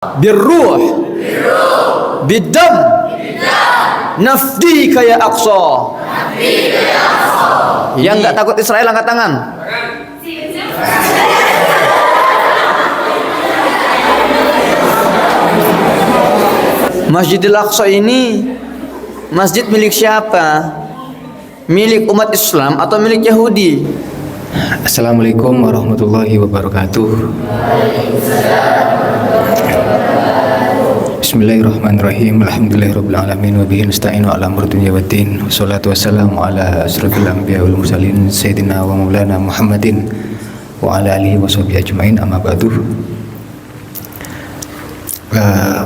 Birruh, bidam, nafdika ya Aqsa. Yang nggak takut Israel angkat tangan. Masjidil Aqsa ini masjid milik siapa? Milik umat Islam atau milik Yahudi? Assalamualaikum warahmatullahi wabarakatuh. Bismillahirrahmanirrahim. Alhamdulillahirabbil alamin wa bihi nasta'inu ala umuri dunya waddin. Wassalatu wassalamu ala asrofil anbiya wal mursalin sayyidina wa maulana Muhammadin wa ala alihi washabihi ajmain. Amma ba'du.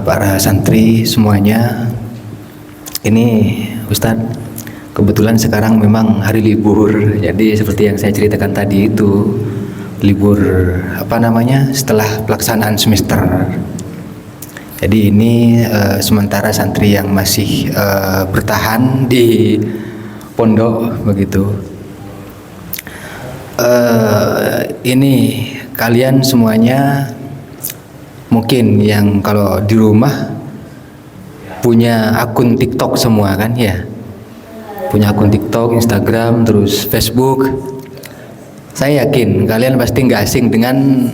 Para santri semuanya, ini Ustadz, kebetulan sekarang memang hari libur. Jadi seperti yang saya ceritakan tadi itu, libur setelah pelaksanaan semester. Jadi ini sementara santri yang masih bertahan di pondok begitu. Ini kalian semuanya mungkin yang kalau di rumah punya akun TikTok semua kan ya? Punya akun TikTok, Instagram, terus Facebook. Saya yakin kalian pasti nggak asing dengan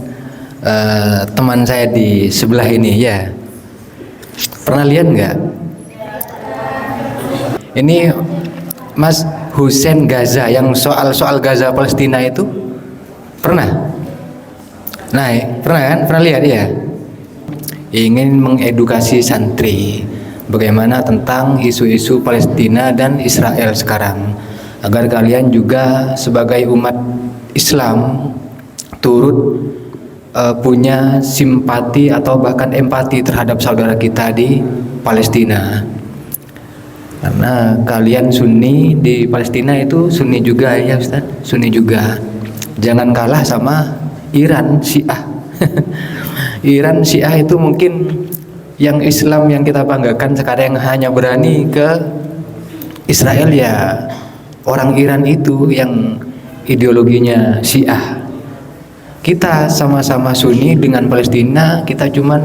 teman saya di sebelah ini ya. Pernah lihat nggak? Ini Mas Hussein Gaza yang soal Gaza Palestina itu pernah? Nah, pernah kan? Pernah lihat ya? Ingin mengedukasi santri bagaimana tentang isu-isu Palestina dan Israel sekarang, agar kalian juga sebagai umat Islam turut punya simpati atau bahkan empati terhadap saudara kita di Palestina. Karena kalian Sunni di Palestina itu Sunni juga ya Ustaz, Sunni juga. Jangan kalah sama Iran Syiah. Iran Syiah itu mungkin yang Islam yang kita banggakan sekarang yang hanya berani ke Israel ya orang Iran itu yang ideologinya Syiah. Kita sama-sama Sunni dengan Palestina, kita cuman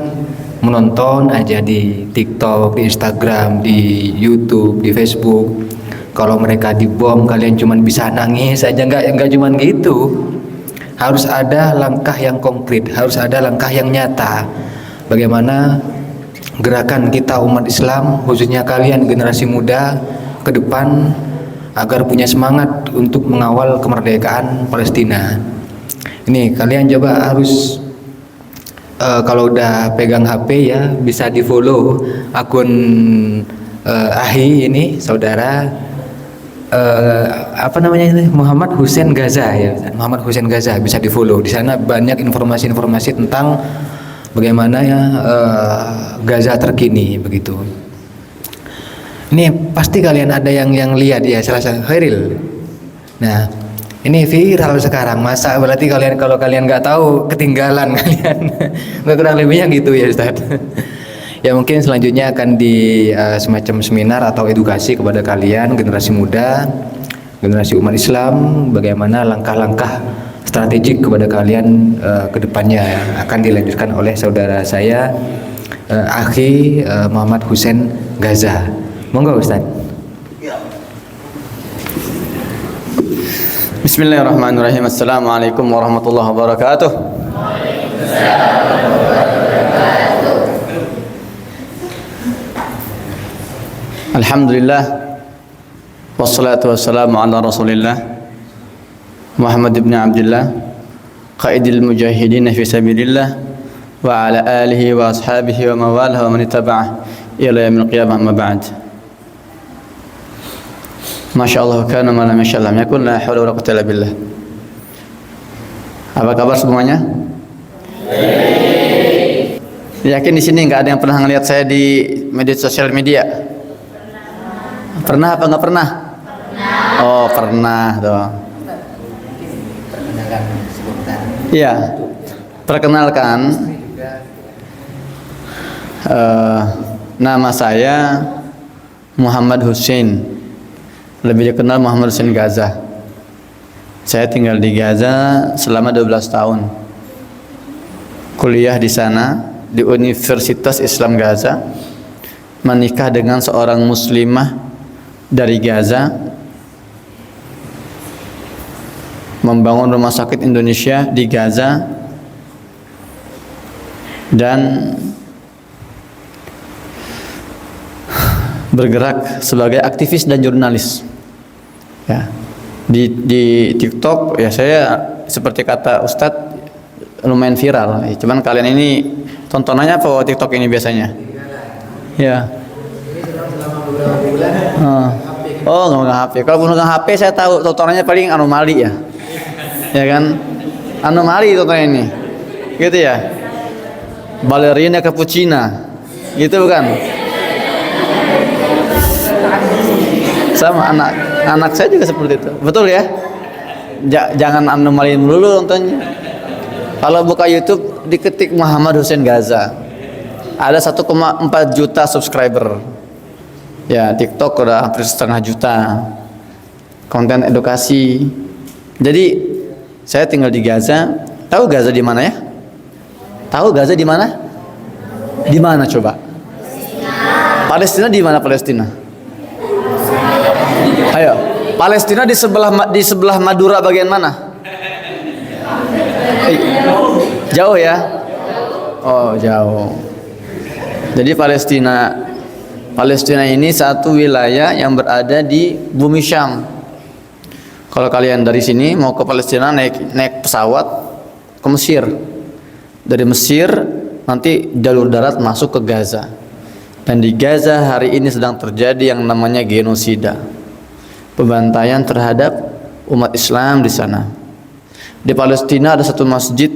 menonton aja di TikTok, di Instagram, di YouTube, di Facebook. Kalau mereka dibom kalian cuman bisa nangis aja, enggak cuman gitu. Harus ada langkah yang konkret, harus ada langkah yang nyata. Bagaimana gerakan kita umat Islam, khususnya kalian generasi muda ke depan, agar punya semangat untuk mengawal kemerdekaan Palestina. Ini kalian coba harus kalau udah pegang HP ya bisa di follow akun Ahi ini saudara Muhammad Hussein Gaza ya, Muhammad Hussein Gaza, bisa di follow. Di sana banyak informasi-informasi tentang bagaimana ya Gaza terkini begitu. Ini pasti kalian ada yang lihat ya, salah satu Khairil. Nah, ini viral sekarang. Masa berarti kalau kalian nggak tahu ketinggalan kalian. Nggak, kurang lebihnya gitu ya Ustaz. Ya mungkin selanjutnya akan di semacam seminar atau edukasi kepada kalian generasi muda, generasi umat Islam, bagaimana langkah-langkah strategik kepada kalian ke depannya akan dilanjutkan oleh saudara saya Akhi Muhammad Hussein Gaza. Monggo Ustaz. Bismillahirrahmanirrahim. Assalamualaikum warahmatullahi wabarakatuh. Alhamdulillah, wassalatu wassalamu ala rasulillah Muhammad ibn Abdullah, qaidil mujahidin fi sabilillah, wa ala alihi wa ashabihi wa mawalah wa man ittaba'ah ila yaumil qiyamah, amma ba'd. Masya Allah, kana ma lam yasha lam yakun, la haula wala quwwata illa billah. Apa kabar semuanya? Yakin di sini nggak ada yang pernah ngelihat saya di sosial media? Pernah apa nggak pernah? Oh pernah tuh. Iya, perkenalkan. Nama saya Muhammad Hussein, lebih dikenal Muhammad Hussein Gaza. Saya tinggal di Gaza selama 12 tahun. Kuliah di sana di Universitas Islam Gaza menikah dengan seorang muslimah dari Gaza, membangun rumah sakit Indonesia di Gaza, dan bergerak sebagai aktivis dan jurnalis. Ya. Di TikTok ya saya seperti kata Ustadz lumayan viral. Cuman kalian ini tontonannya apa TikTok ini biasanya? Ya. Oh, nggak megang HP. Kalau megang HP saya tahu tontonannya paling anomali ya. Ya kan? Anomali tontonan ini. Gitu ya. Balerina cappuccina. Gitu bukan? Sama anak saya juga seperti itu. Betul ya? Jangan anomali dulu nontonnya. Kalau buka YouTube diketik Muhammad Hussein Gaza. Ada 1,4 juta subscriber. Ya, TikTok udah hampir 1,5 juta. Konten edukasi. Jadi saya tinggal di Gaza. Tahu Gaza di mana ya? Tahu Gaza di mana? Di mana coba? Palestina di mana Palestina? Ayo, Palestina di sebelah Madura bagian mana? Jauh ya? Oh, jauh. Jadi Palestina ini satu wilayah yang berada di bumi Syam. Kalau kalian dari sini mau ke Palestina naik pesawat ke Mesir. Dari Mesir nanti jalur darat masuk ke Gaza. Dan di Gaza hari ini sedang terjadi yang namanya genosida. Pembantaian terhadap umat Islam di sana. Di Palestina ada satu masjid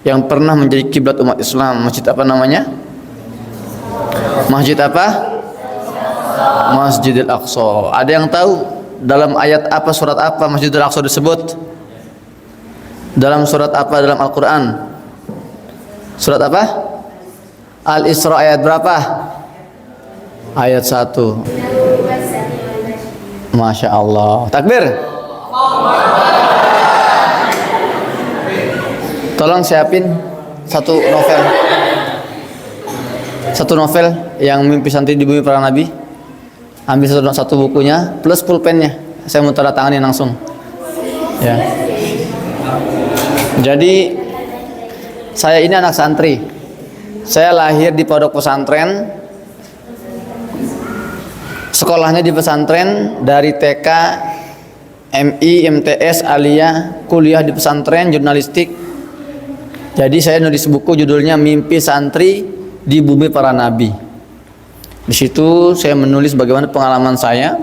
yang pernah menjadi kiblat umat Islam. Masjid apa namanya? Masjid apa? Masjidil Aqsa. Ada yang tahu dalam ayat apa, surat apa Masjidil Aqsa disebut? Dalam surat apa dalam Al-Quran? Surat apa? Al-Isra ayat berapa? Ayat 1. Masya Allah. Takbir. Tolong siapin satu novel yang Mimpi Santri di Bumi Para Nabi. Ambil satu bukunya plus pulpennya. Saya mau tanda tanganin langsung. Ya. Jadi saya ini anak santri. Saya lahir di pondok pesantren. Sekolahnya di pesantren dari TK, MI, MTS, Aliyah, kuliah di pesantren, jurnalistik. Jadi saya nulis buku judulnya Mimpi Santri di Bumi Para Nabi. Di situ saya menulis bagaimana pengalaman saya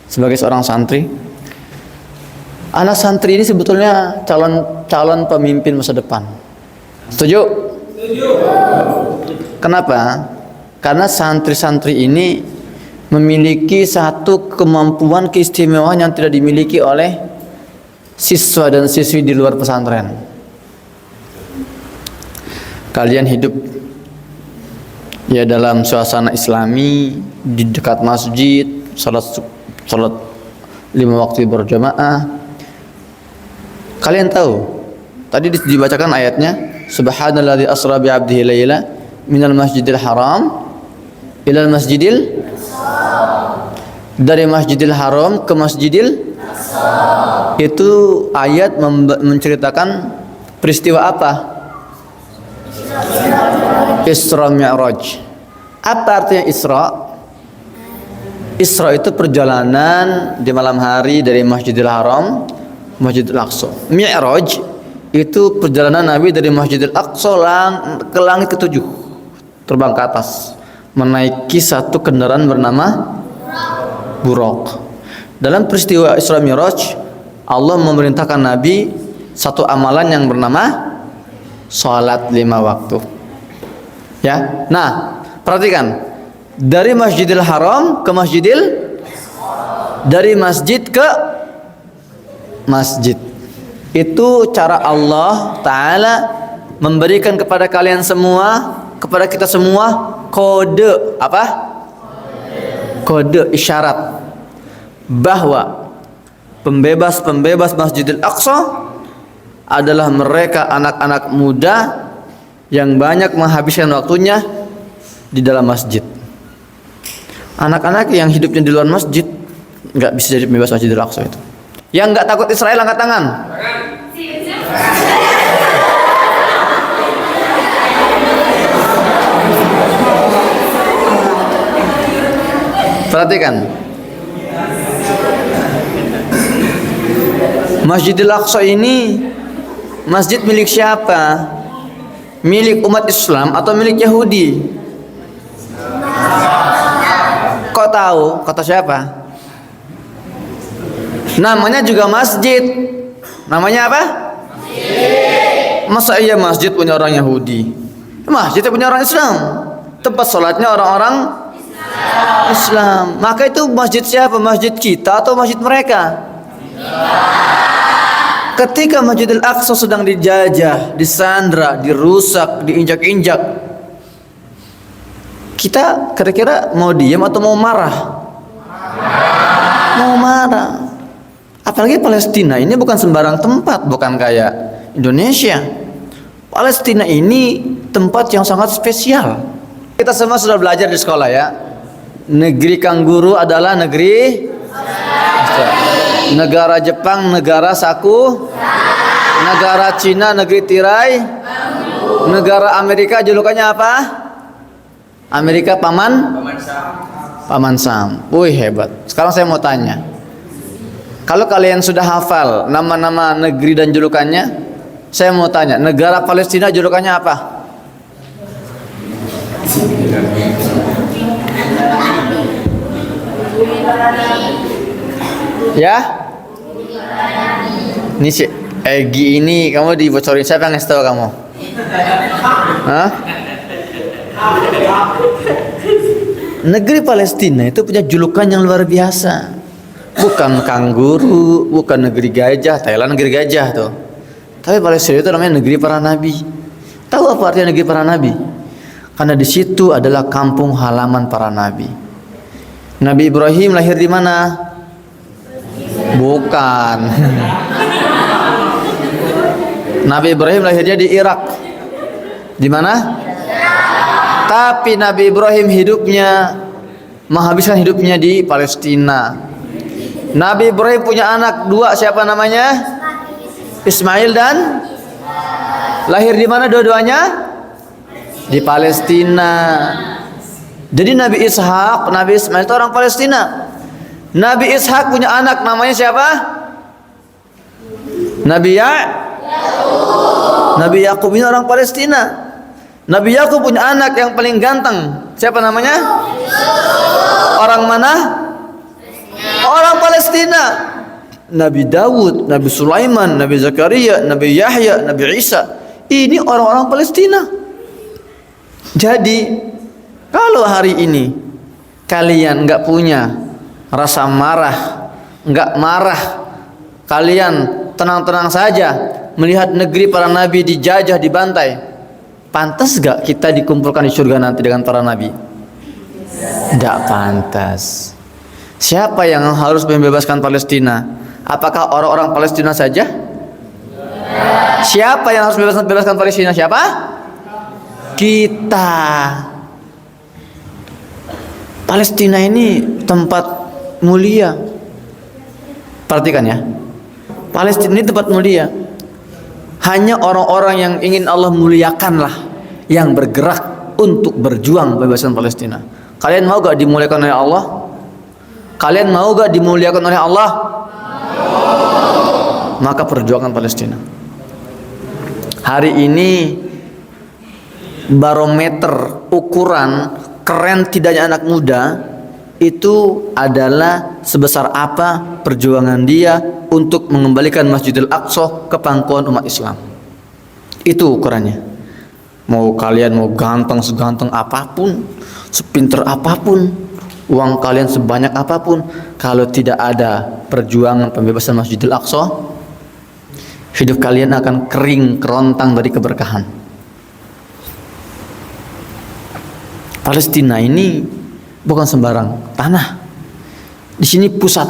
sebagai seorang santri. Anak santri ini sebetulnya calon pemimpin masa depan. Setuju? Setuju. Kenapa? Karena santri-santri ini memiliki satu kemampuan keistimewaan yang tidak dimiliki oleh siswa dan siswi di luar pesantren. Kalian hidup ya dalam suasana Islami, di dekat masjid, salat 5 waktu berjamaah. Kalian tahu tadi dibacakan ayatnya, subhanalladzi asra bi 'abdihi laila minal masjidil haram ilal masjidil, dari Masjidil Haram ke Masjidil Aqsa. Itu ayat menceritakan peristiwa apa? Isra Mi'raj. Apa artinya Isra? Isra itu perjalanan di malam hari dari Masjidil Haram ke Masjidil Aqsa. Mi'raj itu perjalanan Nabi dari Masjidil Aqsa ke langit ke-7, terbang ke atas, menaiki satu kendaraan bernama Buraq. Dalam peristiwa Isra Mi'raj, Allah memerintahkan Nabi satu amalan yang bernama salat 5 waktu. Ya. Nah, perhatikan. Dari Masjidil Haram ke dari masjid ke masjid. Itu cara Allah Ta'ala memberikan kepada kalian semua, kepada kita semua kode apa? Kode isyarat bahwa pembebas Masjidil Aqsa adalah mereka anak-anak muda yang banyak menghabiskan waktunya di dalam masjid. Anak-anak yang hidupnya di luar masjid nggak bisa jadi pembebas Masjidil Aqsa itu. Yang nggak takut Israel angkat tangan. Perhatikan, Masjidil Aqsa ini masjid milik siapa? Milik umat Islam atau milik Yahudi? Kok tahu? Kata siapa? Namanya juga masjid. Namanya apa? Masjid. Masa iya masjid punya orang Yahudi? Masjid punya orang Islam. Tempat sholatnya orang-orang Islam. Maka itu masjid siapa? Masjid kita atau masjid mereka? Ketika Masjidil Aqsa sedang dijajah, disandra, dirusak, diinjak-injak, kita kira-kira mau diam atau mau marah? Mau marah. Apalagi Palestina ini bukan sembarang tempat, bukan kayak Indonesia. Palestina ini tempat yang sangat spesial. Kita semua sudah belajar di sekolah ya. Negeri kanguru adalah negeri negara Jepang, negara saku, negara Cina, negeri tirai, negara Amerika julukannya apa? Amerika Paman Sam. Wih hebat. Sekarang saya mau tanya, kalau kalian sudah hafal nama-nama negeri dan julukannya, saya mau tanya, negara Palestina julukannya apa? Ya? Ini si Egi ini kamu dibocorin, siapa yang ngasih tahu kamu? Hah? Negeri Palestina itu punya julukan yang luar biasa. Bukan kanguru, bukan negeri gajah. Thailand negeri gajah tuh. Tapi Palestina itu namanya negeri para nabi. Tahu apa artinya negeri para nabi? Karena di situ adalah kampung halaman para nabi. Nabi Ibrahim lahir di mana? Bukan. Nabi Ibrahim lahirnya di Irak. Di mana? Tapi Nabi Ibrahim hidupnya menghabiskan hidupnya di Palestina. Nabi Ibrahim punya anak dua, siapa namanya? Ismail dan lahir di mana dua-duanya? Di Palestina. Jadi Nabi Ishak, Nabi Ismail itu orang Palestina. Nabi Ishak punya anak namanya siapa? Nabi Yakub ini orang Palestina. Nabi Yakub punya anak yang paling ganteng. Siapa namanya? Orang mana? Orang Palestina. Nabi Dawud, Nabi Sulaiman, Nabi Zakaria, Nabi Yahya, Nabi Isa. Ini orang-orang Palestina. Jadi kalau hari ini kalian nggak punya rasa marah, nggak marah, kalian tenang-tenang saja melihat negeri para nabi dijajah, dibantai, pantas gak kita dikumpulkan di surga nanti dengan para nabi? Tidak pantas. Siapa yang harus membebaskan Palestina? Apakah orang-orang Palestina saja? Siapa yang harus membebaskan Palestina? Siapa? Kita. Palestina ini tempat mulia. Perhatikan ya, Palestina ini tempat mulia. Hanya orang-orang yang ingin Allah muliakanlah yang bergerak untuk berjuang membebaskan Palestina. Kalian mau gak dimuliakan oleh Allah? Kalian mau gak dimuliakan oleh Allah? Maka perjuangan Palestina. Hari ini barometer ukuran keren tidaknya anak muda itu adalah sebesar apa perjuangan dia untuk mengembalikan Masjidil Aqsa ke pangkuan umat Islam. Itu ukurannya. Mau kalian mau ganteng seganteng apapun, sepinter apapun, uang kalian sebanyak apapun, kalau tidak ada perjuangan pembebasan Masjidil Aqsa, hidup kalian akan kering kerontang dari keberkahan. Palestina ini bukan sembarang tanah. Di sini pusat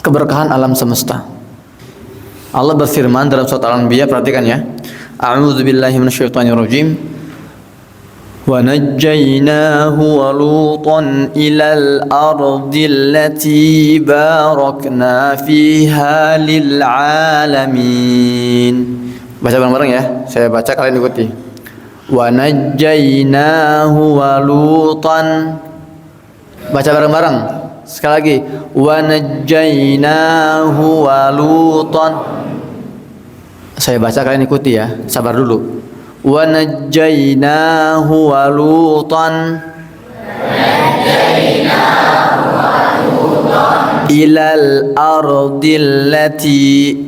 keberkahan alam semesta. Allah berfirman dalam surat Al-Anbiya, perhatikan ya. A'udzu billahi minasyaitonir rajim. Wa najjaynahu wa Lutan ilal ardil lati barakna fiha lil alamin. Baca bareng-bareng ya. Saya baca, kalian ikuti. Wa najjaynahu wa Lutan. Baca bareng-bareng. Sekali lagi. Wa najjaynahu wa Lutan. Saya baca, kalian ikuti ya. Sabar dulu. Wa najjaynahu wa Lutan ilal ardil lati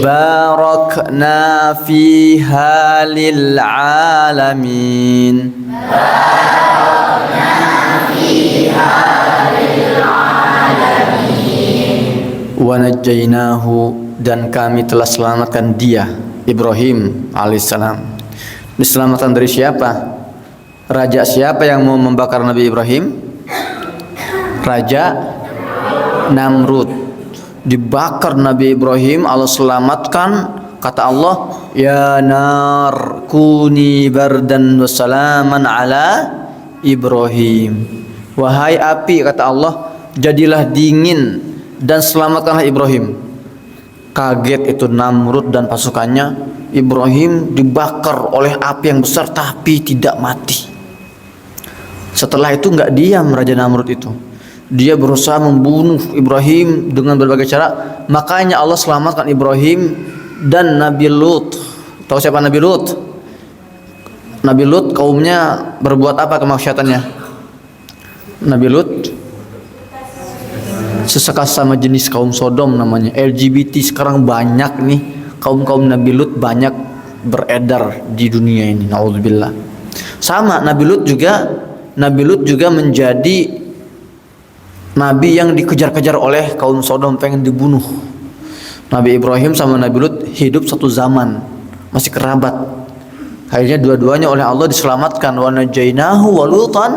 barakna fiha lil alamin. Wa najjaynahu, dan kami telah selamatkan dia, Ibrahim alaihissalam. Diselamatkan dari siapa? Raja siapa yang mau membakar Nabi Ibrahim? Raja Namrud. Dibakar Nabi Ibrahim, Allah selamatkan. Kata Allah, ya nar kuni bardan wa salaman ala Ibrahim. Wahai api, kata Allah, jadilah dingin dan selamatkanlah Ibrahim. Kaget itu Namrud dan pasukannya. Ibrahim dibakar oleh api yang besar tapi tidak mati. Setelah itu nggak diam Raja Namrud itu. Dia berusaha membunuh Ibrahim dengan berbagai cara. Makanya Allah selamatkan Ibrahim dan Nabi Lut. Tahu siapa Nabi Lut? Nabi Lut kaumnya berbuat apa kemaksiatannya? Nabi Lut sesekas sama jenis kaum Sodom namanya. LGBT sekarang banyak nih, kaum Nabi Lut banyak beredar di dunia ini. Nauzubillah. Sama Nabi Lut juga menjadi nabi yang dikejar-kejar oleh kaum Sodom, pengen dibunuh. Nabi Ibrahim sama Nabi Lut hidup satu zaman, masih kerabat. Akhirnya dua-duanya oleh Allah diselamatkan. Wa najainahu wa Lutan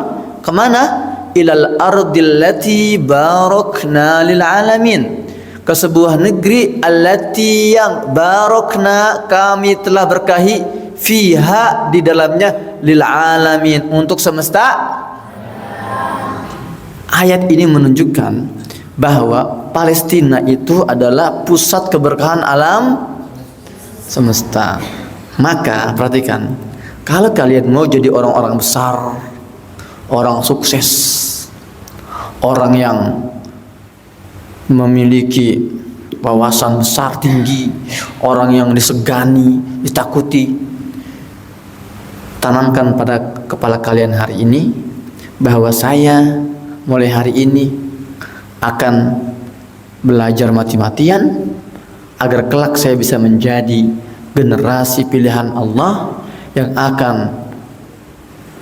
kemana? Ilal ardil lati barakna lil alamin, ke sebuah negeri allati yang barakna kami telah berkahi fiha di dalamnya lil alamin untuk semesta. Ayat ini menunjukkan bahwa Palestina itu adalah pusat keberkahan alam semesta. Maka perhatikan, kalau kalian mau jadi orang-orang besar, orang sukses, orang yang memiliki wawasan besar tinggi, orang yang disegani, ditakuti, tanamkan pada kepala kalian hari ini bahwa saya mulai hari ini akan belajar mati-matian agar kelak saya bisa menjadi generasi pilihan Allah yang akan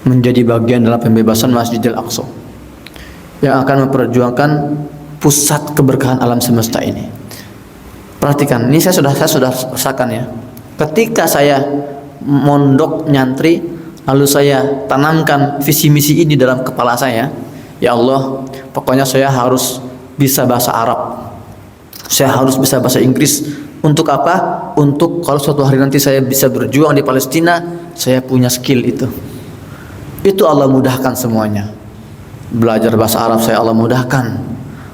menjadi bagian dalam pembebasan Masjidil Aqsa, yang akan memperjuangkan pusat keberkahan alam semesta ini. Perhatikan, ini saya sudah rasakan ya. Ketika saya mondok nyantri, lalu saya tanamkan visi misi ini dalam kepala saya. Ya Allah, pokoknya saya harus bisa bahasa Arab, saya harus bisa bahasa Inggris. Untuk apa? Untuk kalau suatu hari nanti saya bisa berjuang di Palestina, saya punya skill itu. Itu Allah mudahkan semuanya. Belajar bahasa Arab saya Allah mudahkan,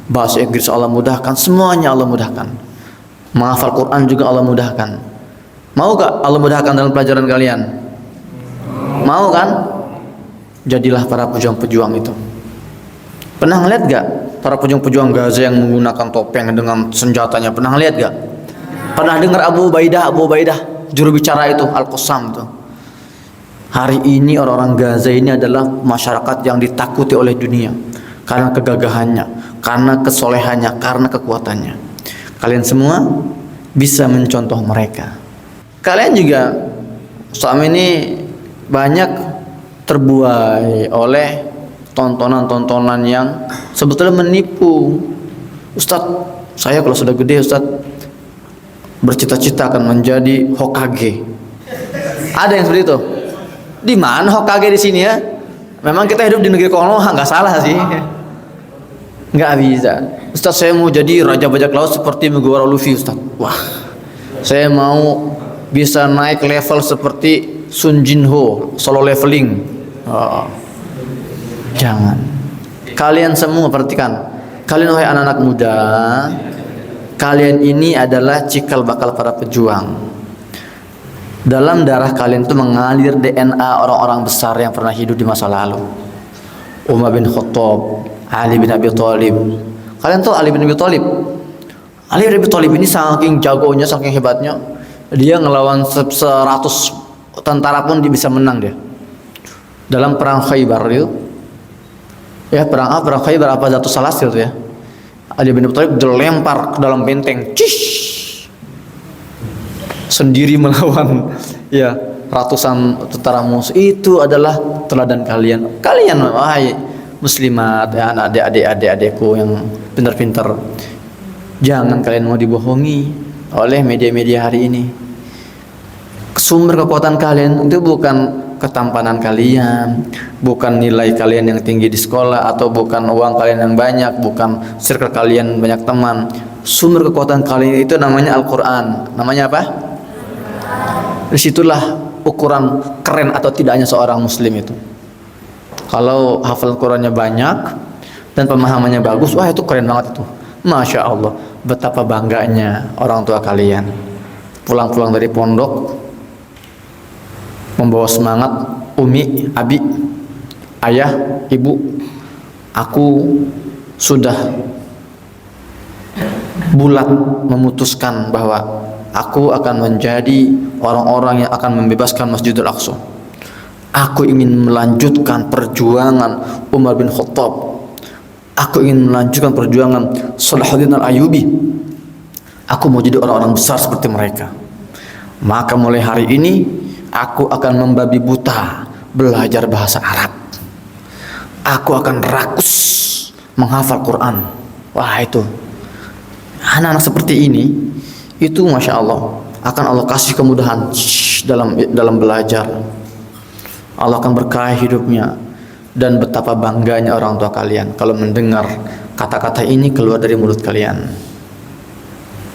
bahasa Inggris Allah mudahkan, semuanya Allah mudahkan. Menghafal Quran juga Allah mudahkan. Mau gak Allah mudahkan dalam pelajaran kalian? Mau kan? Jadilah para pejuang-pejuang itu. Pernah ngeliat gak para pejuang-pejuang Gaza yang menggunakan topeng dengan senjatanya? Pernah ngeliat gak? Pernah dengar Abu Ubaidah, juru bicara itu, Al-Qassam itu? Hari ini orang-orang Gaza ini adalah masyarakat yang ditakuti oleh dunia karena kegagahannya, karena kesolehannya, karena kekuatannya. Kalian semua bisa mencontoh mereka. Kalian juga selama ini banyak terbuai oleh tontonan-tontonan yang sebetulnya menipu. Ustadz, saya kalau sudah gede Ustadz bercita-cita akan menjadi Hokage. Ada yang seperti itu. Di mana Hokage di sini ya? Memang kita hidup di negeri Konoha, nggak salah sih. Nggak bisa. Ustaz, saya mau jadi raja bajak laut seperti Megawara Luffy Ustaz. Wah, Saya mau bisa naik level seperti Sun Jin Ho, solo leveling. Oh, jangan. Kalian semua perhatikan. Kalian wahai anak-anak muda, kalian ini adalah cikal bakal para pejuang. Dalam darah kalian itu mengalir DNA orang-orang besar yang pernah hidup di masa lalu. Umar bin Khattab, Ali bin Abi Thalib. Kalian tahu Ali bin Abi Thalib? Ali bin Abi Thalib ini saking jagonya, saking hebatnya, dia ngelawan 100 tentara pun dia bisa menang dia. Dalam perang Khaybar itu, ya perang Khaybar apa Zatus Salasil itu ya. Ali bin Abi Thalib dilempar ke dalam benteng, sendiri melawan ya ratusan tentara musuh. Itu adalah teladan kalian. Kalian wahai muslimat, ya anak adik-adikku yang pintar-pintar, jangan kalian mau dibohongi oleh media-media hari ini. Sumber kekuatan kalian itu bukan ketampanan kalian, bukan nilai kalian yang tinggi di sekolah, atau bukan uang kalian yang banyak, bukan circle kalian banyak teman. Sumber kekuatan kalian itu namanya Al-Quran. Namanya apa? Disitulah ukuran keren atau tidaknya seorang muslim itu. Kalau hafal Qurannya banyak dan pemahamannya bagus, wah itu keren banget itu. Masya Allah, betapa bangganya orang tua kalian pulang-pulang dari pondok membawa semangat, umi, abi, ayah, ibu, aku sudah bulat memutuskan bahwa aku akan menjadi orang-orang yang akan membebaskan Masjidil Aqsa. Aku ingin melanjutkan perjuangan Umar bin Khattab. Aku ingin melanjutkan perjuangan Salahuddin Al-Ayyubi. Aku mau jadi orang-orang besar seperti mereka. Maka mulai hari ini aku akan membabi buta belajar bahasa Arab. Aku akan rakus menghafal Quran. Wah itu, anak-anak seperti ini, itu masya Allah akan Allah kasih kemudahan dalam belajar. Allah akan berkahi hidupnya. Dan betapa bangganya orang tua kalian kalau mendengar kata-kata ini keluar dari mulut kalian.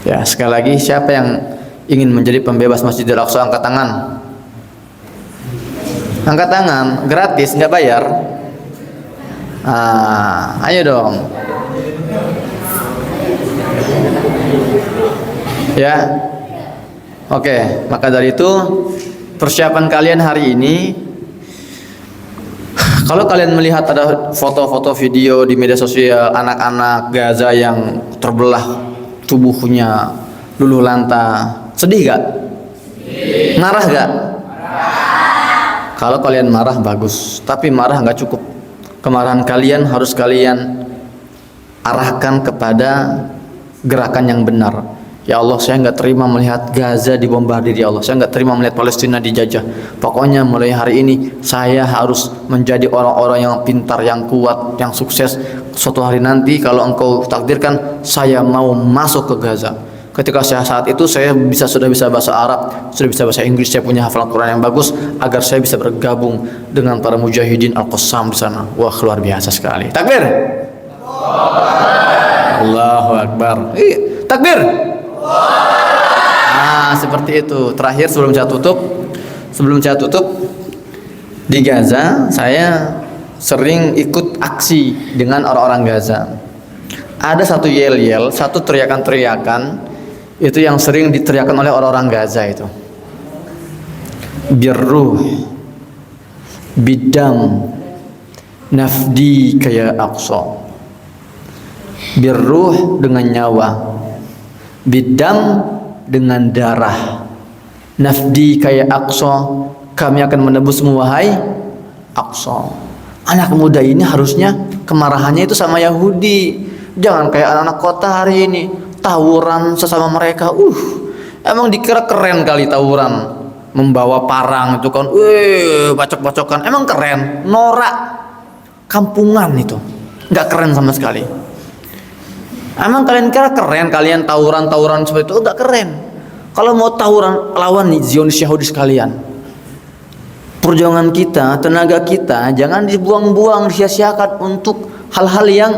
Ya, sekali lagi, siapa yang ingin menjadi pembebas Masjidil Aqsa, angkat tangan. Angkat tangan, gratis, nggak bayar. Ayo dong. Ya, oke. Maka dari itu persiapan kalian hari ini. Kalau kalian melihat ada foto-foto video di media sosial anak-anak Gaza yang terbelah tubuhnya, luluh lantah, sedih gak? Marah gak? Kalau kalian marah bagus, tapi marah gak cukup. Kemarahan kalian harus kalian arahkan kepada gerakan yang benar. Ya Allah, saya nggak terima melihat Gaza dibombardir. Ya Allah, saya nggak terima melihat Palestina dijajah. Pokoknya mulai hari ini saya harus menjadi orang-orang yang pintar, yang kuat, yang sukses. Suatu hari nanti kalau Engkau takdirkan, saya mau masuk ke Gaza. Ketika saat itu saya sudah bisa bahasa Arab, sudah bisa bahasa Inggris, saya punya hafalan Quran yang bagus, agar saya bisa bergabung dengan para mujahidin Al-Qassam di sana. Wah, luar biasa sekali. Takbir. Allahu Akbar. Takbir. Seperti itu. Terakhir sebelum saya tutup, di Gaza saya sering ikut aksi dengan orang-orang Gaza. Ada satu yel-yel, satu teriakan-teriakan itu yang sering diteriakan oleh orang-orang Gaza itu. Birruh bidam nafdi kaya Aqsa. Birruh dengan nyawa, bidam dengan darah, nafdi kayak Aqsa, kami akan menebusmu wahai Aqsa. Anak muda ini harusnya kemarahannya itu sama Yahudi, jangan kayak anak-anak kota hari ini tawuran sesama mereka. Emang dikira keren kali tawuran, membawa parang itu kan, bacok-bacokan, emang keren? Norak, kampungan itu, nggak keren sama sekali. Emang kalian kira keren kalian tawuran seperti itu? Enggak keren. Kalau mau tawuran lawan nih Zionis Yahudi sekalian. Perjuangan kita, tenaga kita jangan dibuang-buang, disia-siakan untuk hal-hal yang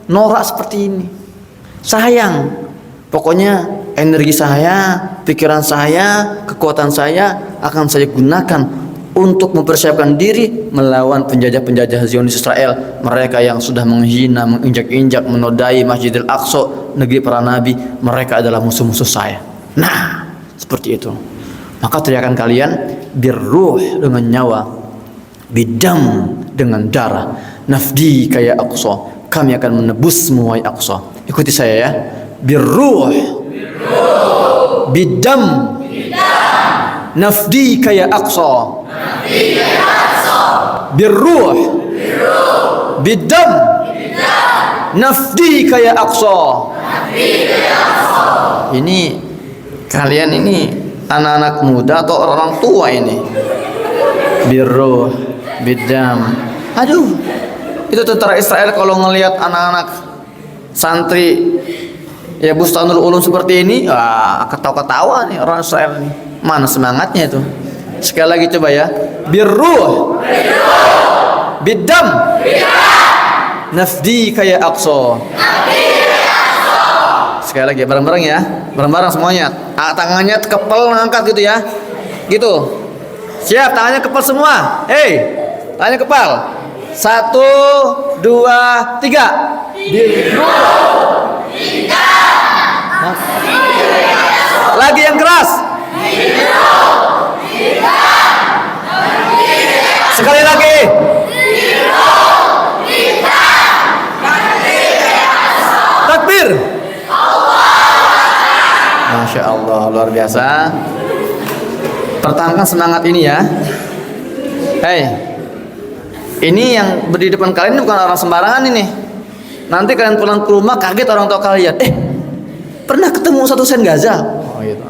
norak seperti ini. Sayang. Pokoknya energi saya, pikiran saya, kekuatan saya akan saya gunakan untuk mempersiapkan diri melawan penjajah-penjajah Zionis Israel, mereka yang sudah menghina, menginjak-injak, menodai Masjidil Aqsa, negeri para nabi. Mereka adalah musuh-musuh saya. Nah, seperti itu. Maka teriakan kalian, birruh dengan nyawa, bidam dengan darah, nafdi kayak Aqsa, kami akan menebusmu wahai Aqsa. Ikuti saya ya. Birruh, bidam, nafdi kayak Aqsa, birruh, bidam, nafdi kayak Aqsa. Ini kalian ini anak-anak muda atau orang tua ini? Birruh, bidam. Aduh, itu tentara Israel kalau ngelihat anak-anak santri ya Bustanul Ulum seperti ini, ketawa-ketawa nih orang Israel ini. Mana semangatnya itu? Sekali lagi coba ya. Birruh, bidam, nafdi kayak Aqsa. Sekali lagi bareng-bareng ya. Bareng-bareng semuanya. Tangannya kepel ngangkat gitu ya. Gitu. Siap, tangannya kepel semua. Tangannya kepal. 1, 2, 3. Lagi yang keras. Sekali lagi. Takbir. Masya Allah, luar biasa. Pertahankan semangat ini ya. Ini yang berdiri depan kalian ini bukan orang sembarangan ini. Nanti kalian pulang ke rumah kaget orang tua kalian. Pernah ketemu satu sen Gaza? Oh gitu.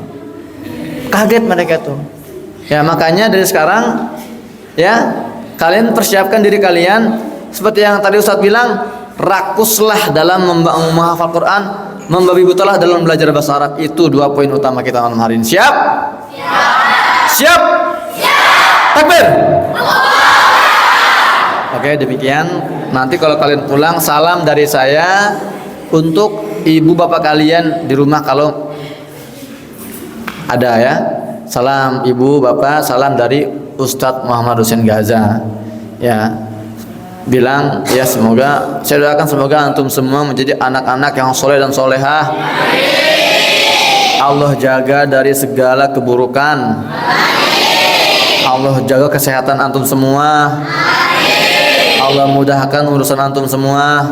Kaget mereka tuh. Ya makanya dari sekarang ya kalian persiapkan diri kalian seperti yang tadi Ustadz bilang, rakuslah dalam menghafal Quran, membabi butalah dalam belajar bahasa Arab. Itu 2 poin utama kita malam hari ini. Siap? Siap? Takbir. Oke, demikian. Nanti kalau kalian pulang, salam dari saya untuk ibu bapak kalian di rumah kalau ada ya. Salam ibu bapak, salam dari Ustadz Muhammad Hussein Gaza. Ya, bilang ya semoga, saya doakan semoga antum semua menjadi anak-anak yang soleh dan solehah. Allah jaga dari segala keburukan. Allah jaga kesehatan antum semua. Allah mudahkan urusan antum semua.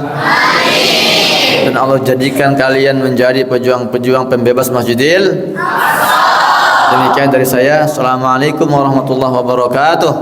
Dan Allah jadikan kalian menjadi pejuang-pejuang pembebas Masjidil. Demikian dari saya. Assalamualaikum warahmatullahi wabarakatuh.